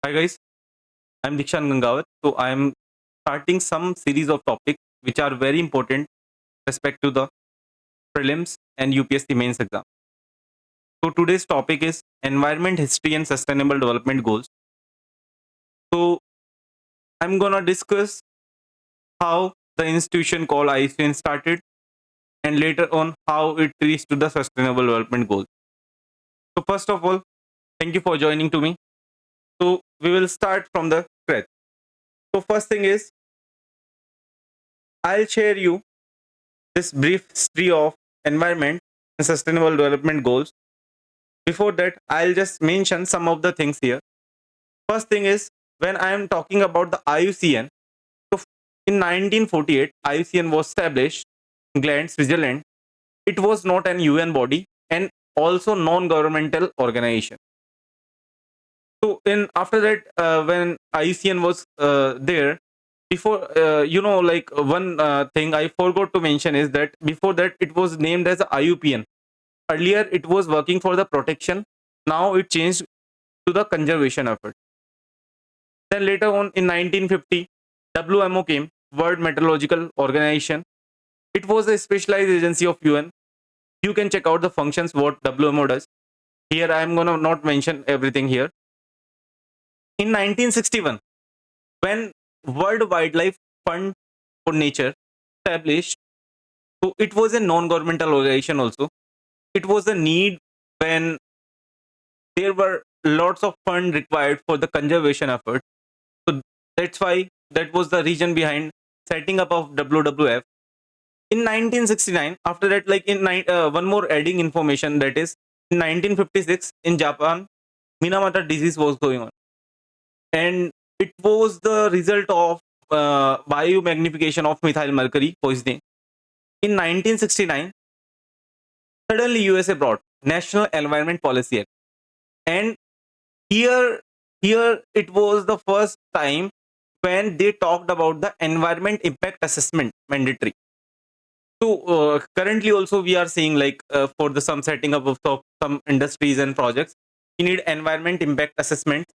Hi guys, I'm Dikshan Gangawat. So I'm starting some series of topics which are very important respect to the prelims and UPSC mains exam. So today's topic is environment history and sustainable development goals. So I'm gonna discuss how the institution called IUCN started and later on how it reached to the sustainable development goals. So first of all, thank you for joining to me. So we will start from the scratch. So first thing is I'll share you this brief history of environment and sustainable development goals. Before that, I'll just mention some of the things here. First thing is when I am talking about the IUCN, so in 1948, IUCN was established in Gland, Switzerland. It was not an UN body and also non-governmental organization. So in after that, when IUCN was there, before like one thing I forgot to mention is that before that it was named as IUPN. Earlier, it was working for the protection. Now it changed to the conservation effort. Then later on in 1950, WMO came, World Meteorological Organization. It was a specialized agency of UN. You can check out the functions what WMO does. Here I am gonna not mention everything here. In 1961, when World Wildlife Fund for Nature established, so it was a non-governmental organization also. It was a need when there were lots of fund required for the conservation effort. So that's why that was the reason behind setting up of WWF. In 1969, after that, like one more adding information that is in 1956 in Japan, Minamata disease was going on, and it was the result of biomagnification of methyl mercury poisoning. In 1969, suddenly USA brought National Environment Policy Act, and here here it was the first time when they talked about the environment impact assessment mandatory. So currently also we are seeing like for the some setting up of some industries and projects, we need environment impact assessment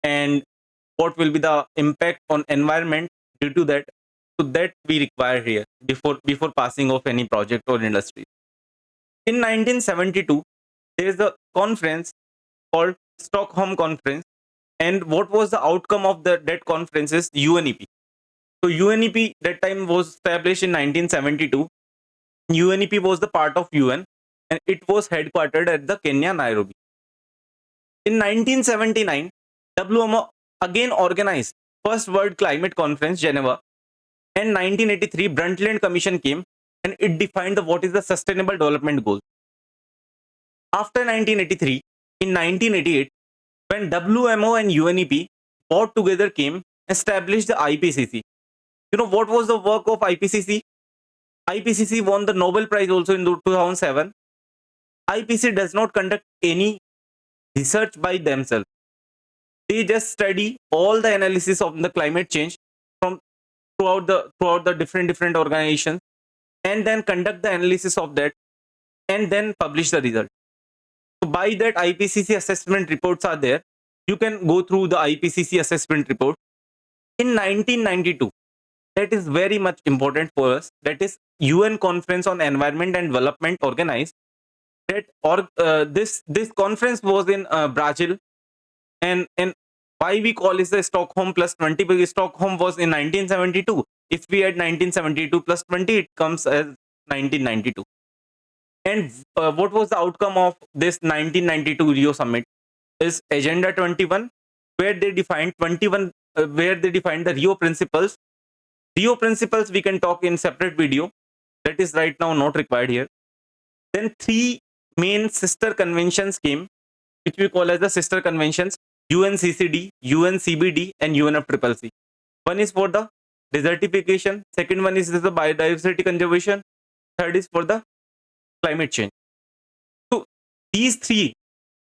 and what will be the impact on environment due to that. So that we require here before passing of any project or industry. In 1972, there is a conference called Stockholm Conference, and what was the outcome of that conference is UNEP. So UNEP that time was established in 1972. UNEP was the part of UN and it was headquartered at the Kenya, Nairobi. In 1979, WMO again organized first World Climate Conference, Geneva, and 1983 Brundtland Commission came and it defined what is the Sustainable Development Goal. After 1983, in 1988, when WMO and UNEP both together came, established the IPCC. You know what was the work of IPCC? IPCC won the Nobel Prize also in 2007. IPCC does not conduct any research by themselves. They just study all the analysis of the climate change from throughout the different organizations and then conduct the analysis of that and then publish the result. So by that IPCC assessment reports are there. You can go through the IPCC assessment report. In 1992, that is very much important for us. That is UN Conference on Environment and Development organized. This conference was in Brazil, and why we call it the Stockholm plus 20 because Stockholm was in 1972. If we add 1972 plus 20, it comes as 1992. And what was the outcome of this 1992 Rio Summit? Is Agenda 21, where they defined the Rio principles. Rio principles we can talk in separate video. That is right now not required here. Then three main sister conventions came, which we call as the sister conventions: UNCCD, UNCBD, and UNFCCC. One is for the desertification. Second one is the biodiversity conservation. Third is for the climate change. So these three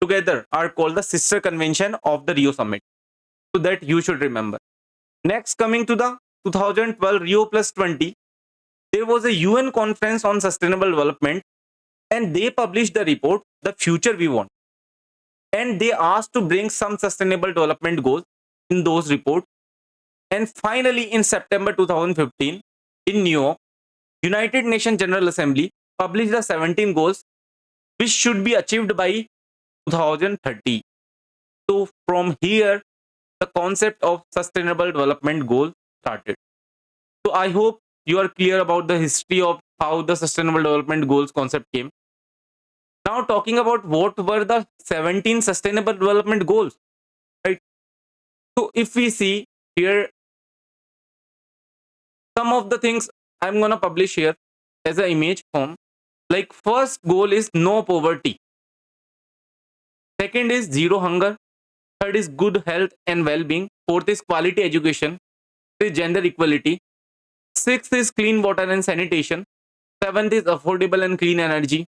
together are called the sister convention of the Rio Summit. So that you should remember. Next, coming to the 2012 Rio plus 20, there was a UN conference on sustainable development, and they published the report, The Future We Want. And they asked to bring some sustainable development goals in those reports. And finally, in September 2015, in New York, United Nations General Assembly published the 17 goals which should be achieved by 2030. So from here, the concept of sustainable development goal started. So I hope you are clear about the history of how the sustainable development goals concept came. Now talking about what were the 17 sustainable development goals, right? So if we see here, some of the things I'm gonna publish here as an image form. Like first goal is no poverty. Second is zero hunger. Third is good health and well-being. Fourth is quality education. Fifth is gender equality. Sixth is clean water and sanitation. Seventh is affordable and clean energy.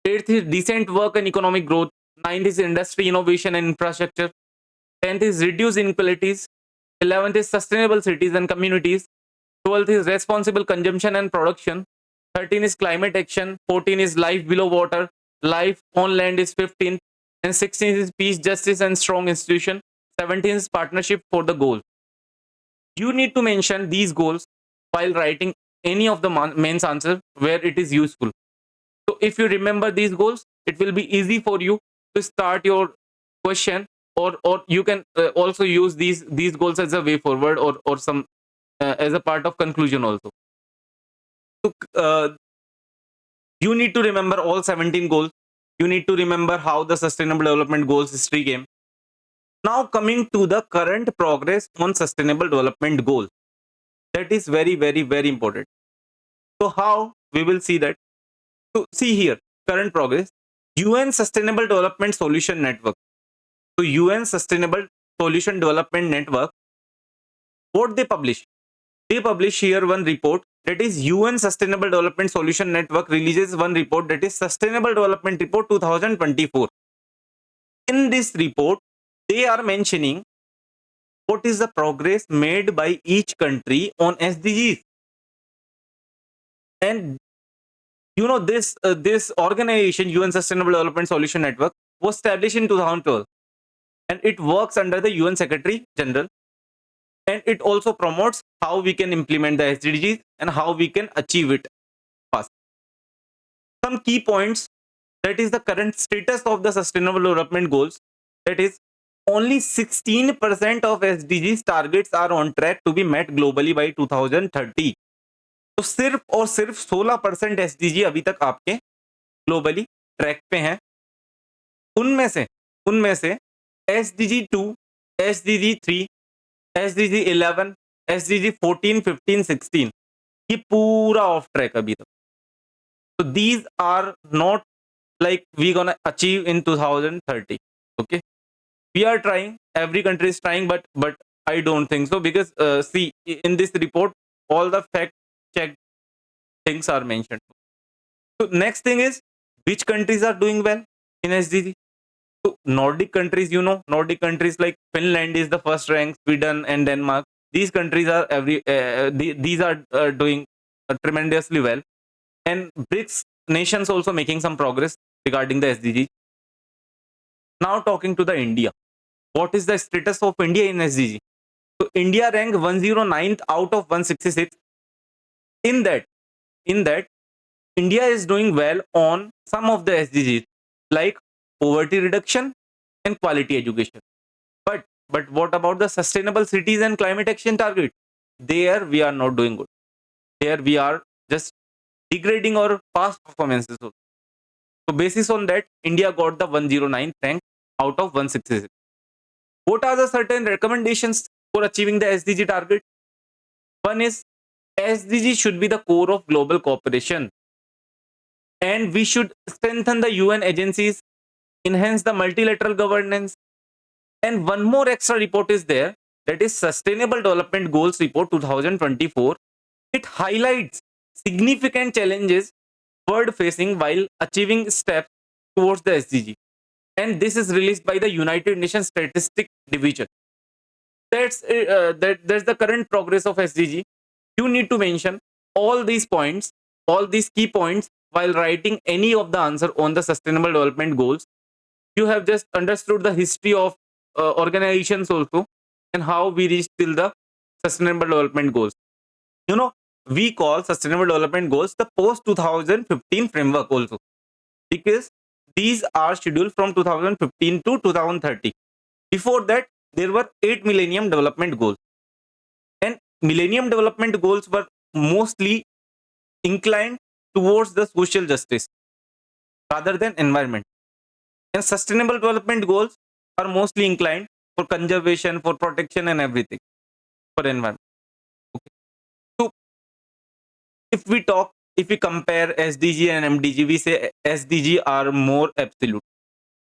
Eighth is decent work and economic growth. Ninth is industry, innovation and infrastructure. 10th is reduce inequalities. 11th is sustainable cities and communities. 12th is responsible consumption and production. 13 is climate action. 14 is life below water. Life on land is 15th. And 16 is peace, justice, and strong institution. 17 is partnership for the goal. You need to mention these goals while writing any of the main answer where it is useful. So if you remember these goals, it will be easy for you to start your question, or you can also use these goals as a way forward, or some as a part of conclusion also. So you need to remember all 17 goals. You need to remember how the sustainable development goals history came. Now coming to the current progress on sustainable development goals. That is very, very, very important. So how we will see that? So see here, current progress. UN Sustainable Development Solution Network. So UN Sustainable Solution Development Network, what they publish? They publish here one report, that is UN Sustainable Development Solution Network releases one report, that is Sustainable Development Report 2024. In this report, they are mentioning what is the progress made by each country on SDGs. And you know, this organization, UN Sustainable Development Solution Network, was established in 2012, and it works under the UN Secretary General, and it also promotes how we can implement the SDGs and how we can achieve it fast. Some key points, that is the current status of the Sustainable Development Goals, that is only 16% of SDGs targets are on track to be met globally by 2030. तो सिर्फ और सिर्फ 16% SDG अभी तक आपके globally track पे हैं. उनमें से एसडीजी 2, एसडीजी 3, एसडीजी 11, एसडीजी 14, 15, 16 ये पूरा ऑफ ट्रैक अभी तक. So these are not like we gonna achieve in 2030. Okay, we are trying, every country is trying, but I don't think so, because see, in this report all the fact checked things are mentioned. So next thing is, which countries are doing well in SDG? So Nordic countries, you know, Nordic countries like Finland is the first rank, Sweden and Denmark. These countries are these are doing tremendously well, and BRICS nations also making some progress regarding the SDG. Now talking to the India, what is the status of India in SDG? So India ranked 109th out of 166. In that India is doing well on some of the SDGs like poverty reduction and quality education. But what about the sustainable cities and climate action target? There we are not doing good. There we are just degrading our past performances. So basis on that, India got the 109th rank out of 166. What are the certain recommendations for achieving the SDG target? One is, SDG should be the core of global cooperation, and we should strengthen the UN agencies, enhance the multilateral governance. And one more extra report is there, that is Sustainable Development Goals Report 2024. It highlights significant challenges world facing while achieving steps towards the SDG. And this is released by the United Nations Statistic Division. That's the current progress of SDG. You need to mention all these points, all these key points while writing any of the answer on the Sustainable Development Goals. You have just understood the history of organizations also, and how we reach till the sustainable development goals. We call sustainable development goals the post 2015 framework also, because these are scheduled from 2015 to 2030. Before that, there were 8 millennium development goals, and millennium development goals were mostly inclined towards the social justice rather than environment, and sustainable development goals are mostly inclined for conservation, for protection, and everything for environment. Okay. So if we compare SDG and MDG, we say SDG are more absolute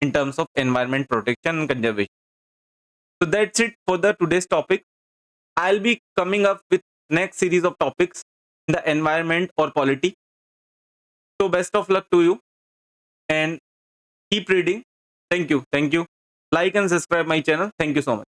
in terms of environment protection and conservation. So that's it for the today's topic. I'll be coming up with next series of topics in the environment or polity. So best of luck to you and keep reading. Thank you. Like and subscribe my channel. Thank you so much.